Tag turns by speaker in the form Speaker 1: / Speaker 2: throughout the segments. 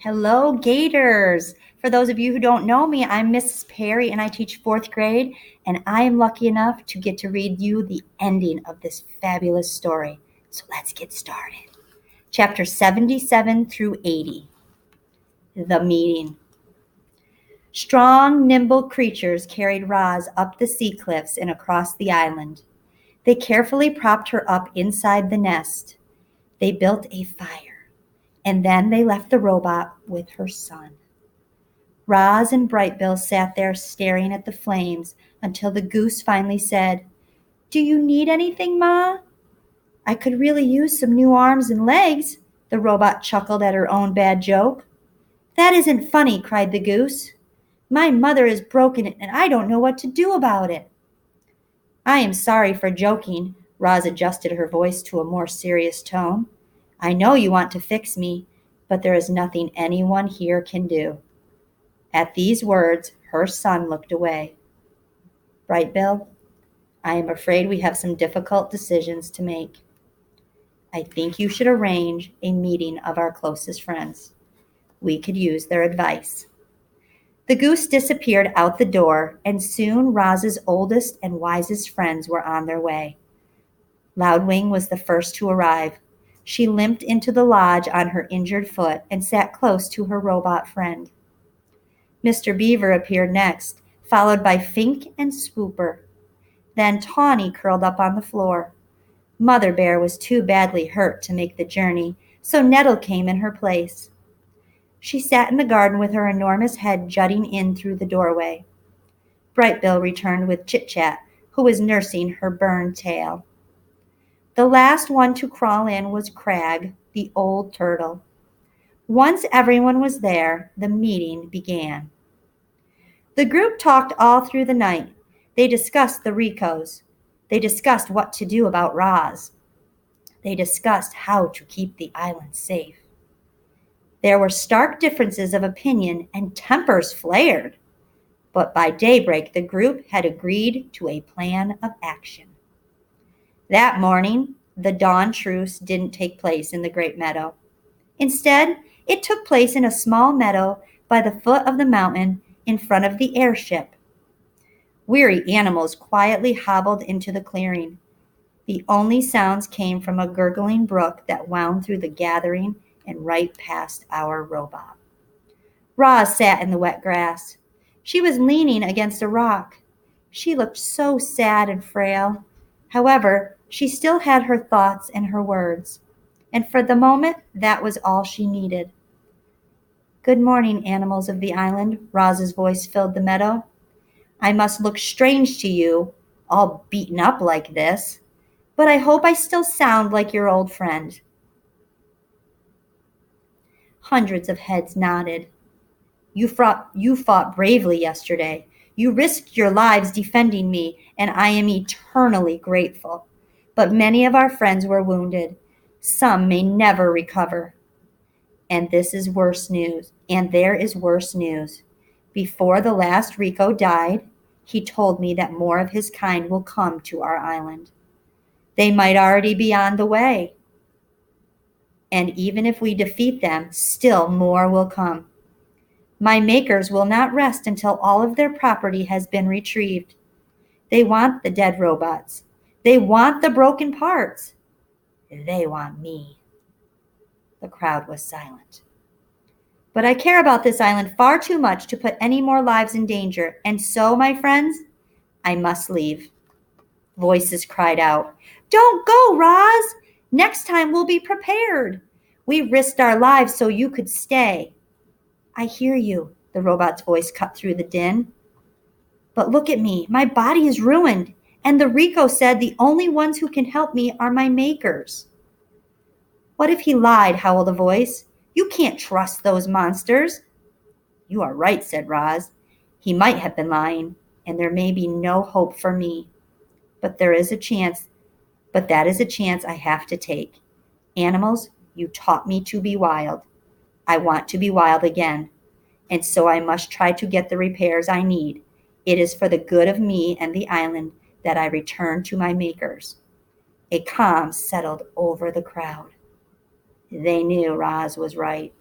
Speaker 1: Hello, Gators. For those of you who don't know me, I'm Mrs. Perry and I teach fourth grade, and I am lucky enough to get to read you the ending of this fabulous story. So let's get started. Chapter 77 through 80. The Meeting. Strong, nimble creatures carried Roz up the sea cliffs and across the island. They carefully propped her up inside the nest. They built a fire, and then they left the robot with her son. Roz and Brightbill sat there staring at the flames until the goose finally said, "Do you need anything, Ma?" "I could really use some new arms and legs," the robot chuckled at her own bad joke. "That isn't funny," cried the goose. "My mother is broken and I don't know what to do about it." "I am sorry for joking." Roz adjusted her voice to a more serious tone. "I know you want to fix me, but there is nothing anyone here can do." At these words, her son looked away. "Brightbill, I am afraid we have some difficult decisions to make. I think you should arrange a meeting of our closest friends. We could use their advice." The goose disappeared out the door, and soon Roz's oldest and wisest friends were on their way. Loudwing was the first to arrive. She limped into the lodge on her injured foot and sat close to her robot friend. Mr. Beaver appeared next, followed by Fink and Swooper. Then Tawny curled up on the floor. Mother Bear was too badly hurt to make the journey, so Nettle came in her place. She sat in the garden with her enormous head jutting in through the doorway. Brightbill returned with Chit-Chat, who was nursing her burned tail. The last one to crawl in was Crag, the old turtle. Once everyone was there, the meeting began. The group talked all through the night. They discussed the Ricos. They discussed what to do about Roz. They discussed how to keep the island safe. There were stark differences of opinion and tempers flared. But by daybreak, the group had agreed to a plan of action. That morning, the dawn truce didn't take place in the Great Meadow. Instead, it took place in a small meadow by the foot of the mountain in front of the airship. Weary animals quietly hobbled into the clearing. The only sounds came from a gurgling brook that wound through the gathering and right past our robot. Roz sat in the wet grass. She was leaning against a rock. She looked so sad and frail. However, she still had her thoughts and her words. And for the moment, that was all she needed. "Good morning, animals of the island," Roz's voice filled the meadow. "I must look strange to you, all beaten up like this, but I hope I still sound like your old friend." Hundreds of heads nodded. You fought bravely yesterday. You risked your lives defending me, and I am eternally grateful. But many of our friends were wounded. Some may never recover. And this is worse news. And there is worse news. Before the last Rico died, he told me that more of his kind will come to our island. They might already be on the way. And even if we defeat them, still more will come. My makers will not rest until all of their property has been retrieved. They want the dead robots. They want the broken parts. They want me. The crowd was silent. But I care about this island far too much to put any more lives in danger, and so, my friends, I must leave. Voices cried out, "Don't go, Roz! Next time we'll be prepared. We risked our lives so you could stay." "I hear you," the robot's voice cut through the din. "But look at me. My body is ruined, and the Rico said the only ones who can help me are my makers." "What if he lied?" howled a voice. "You can't trust those monsters." "You are right," said Roz. "He might have been lying, and there may be no hope for me. But that is a chance I have to take. Animals, you taught me to be wild. I want to be wild again, and so I must try to get the repairs I need. It is for the good of me and the island that I return to my makers." A calm settled over the crowd. They knew Roz was right.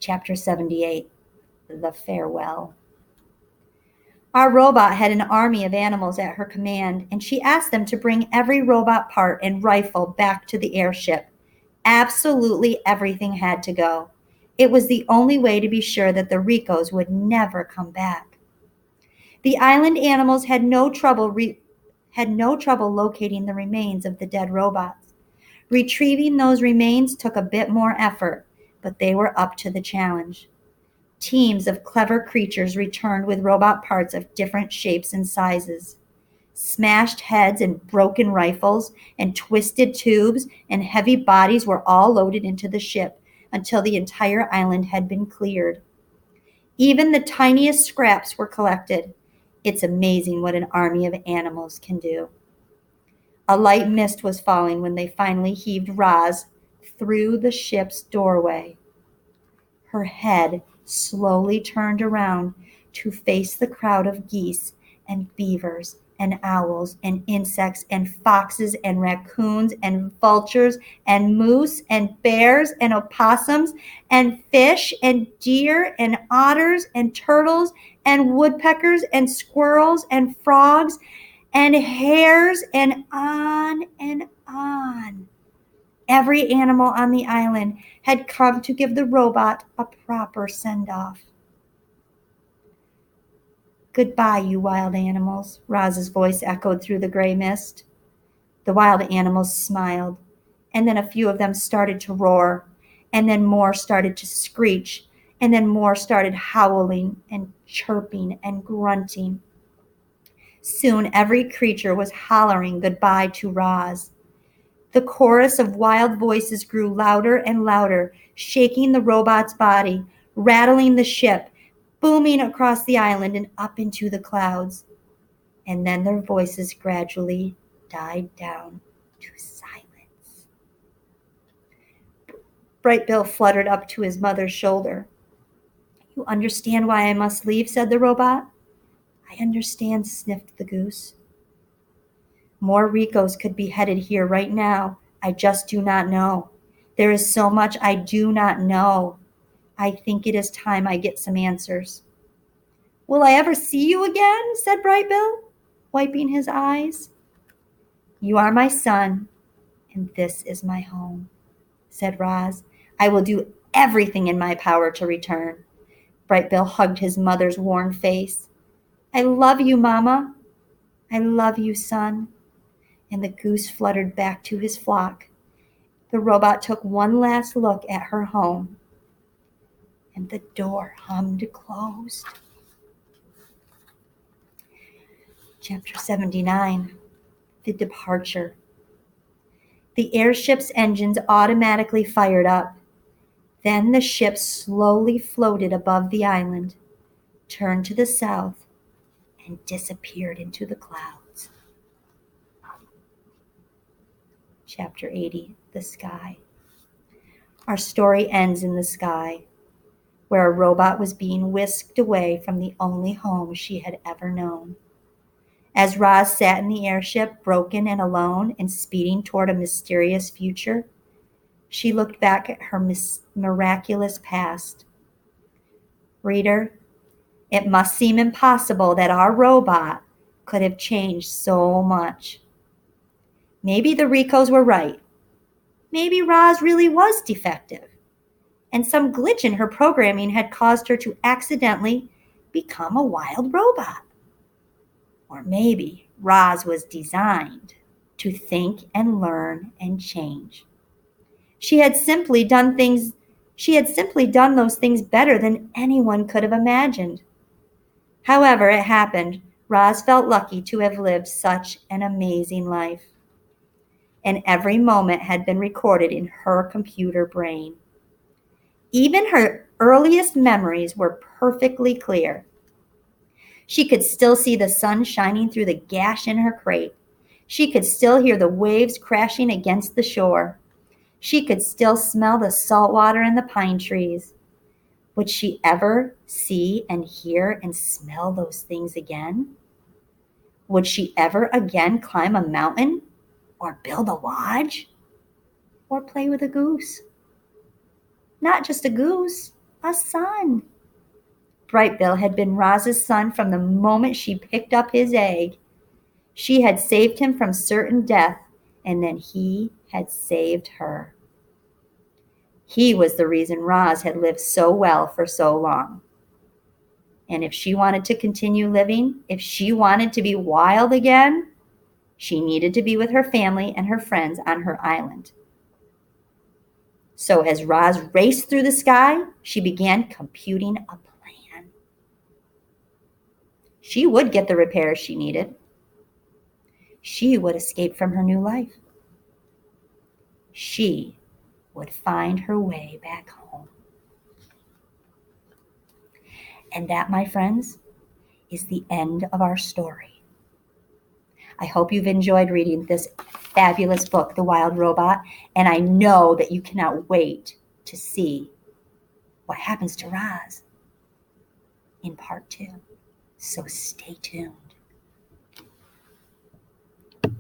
Speaker 1: Chapter 78, The Farewell. Our robot had an army of animals at her command, and she asked them to bring every robot part and rifle back to the airship. Absolutely everything had to go. It was the only way to be sure that the Ricos would never come back. The island animals had no trouble locating the remains of the dead robots. Retrieving those remains took a bit more effort, but they were up to the challenge. Teams of clever creatures returned with robot parts of different shapes and sizes. Smashed heads and broken rifles and twisted tubes and heavy bodies were all loaded into the ship until the entire island had been cleared. Even the tiniest scraps were collected. It's amazing what an army of animals can do. A light mist was falling when they finally heaved Roz through the ship's doorway. Her head slowly turned around to face the crowd of geese and beavers and owls and insects and foxes and raccoons and vultures and moose and bears and opossums and fish and deer and otters and turtles and woodpeckers and squirrels and frogs and hares and on and on. Every animal on the island had come to give the robot a proper send-off. Goodbye, you wild animals, Roz's voice echoed through the gray mist. The wild animals smiled, and then a few of them started to roar, and then more started to screech, and then more started howling and chirping and grunting. Soon every creature was hollering goodbye to Roz. The chorus of wild voices grew louder and louder, shaking the robot's body, rattling the ship, booming across the island and up into the clouds. And then their voices gradually died down to silence. Bright Bill fluttered up to his mother's shoulder. You understand why I must leave, said the robot. I understand, sniffed the goose. More Ricos could be headed here right now. I just do not know. There is so much I do not know. I think it is time I get some answers. Will I ever see you again? Said Bright Bill, wiping his eyes. You are my son, and this is my home, said Roz. I will do everything in my power to return. Bright Bill hugged his mother's worn face. I love you, Mama. I love you, son. And the goose fluttered back to his flock. The robot took one last look at her home, and the door hummed closed. Chapter 79, The Departure. The airship's engines automatically fired up. Then the ship slowly floated above the island, turned to the south, and disappeared into the clouds. Chapter 80, The Sky. Our story ends in the sky, where a robot was being whisked away from the only home she had ever known. As Roz sat in the airship, broken and alone and speeding toward a mysterious future, she looked back at her miraculous past. Reader, it must seem impossible that our robot could have changed so much. Maybe the Ricos were right. Maybe Roz really was defective, and some glitch in her programming had caused her to accidentally become a wild robot. Or maybe Roz was designed to think and learn and change. She had simply done those things better than anyone could have imagined. However it happened, Roz felt lucky to have lived such an amazing life. And every moment had been recorded in her computer brain. Even her earliest memories were perfectly clear. She could still see the sun shining through the gash in her crate. She could still hear the waves crashing against the shore. She could still smell the salt water in the pine trees. Would she ever see and hear and smell those things again? Would she ever again climb a mountain? Or build a lodge? Or play with a goose? Not just a goose, a son. Brightbill had been Roz's son from the moment she picked up his egg. She had saved him from certain death, and then he had saved her. He was the reason Roz had lived so well for so long. And if she wanted to continue living, if she wanted to be wild again, she needed to be with her family and her friends on her island. So as Roz raced through the sky, she began computing a plan. She would get the repairs she needed. She would escape from her new life. She would find her way back home. And that, my friends, is the end of our story. I hope you've enjoyed reading this fabulous book, The Wild Robot, and I know that you cannot wait to see what happens to Roz in part 2. So stay tuned.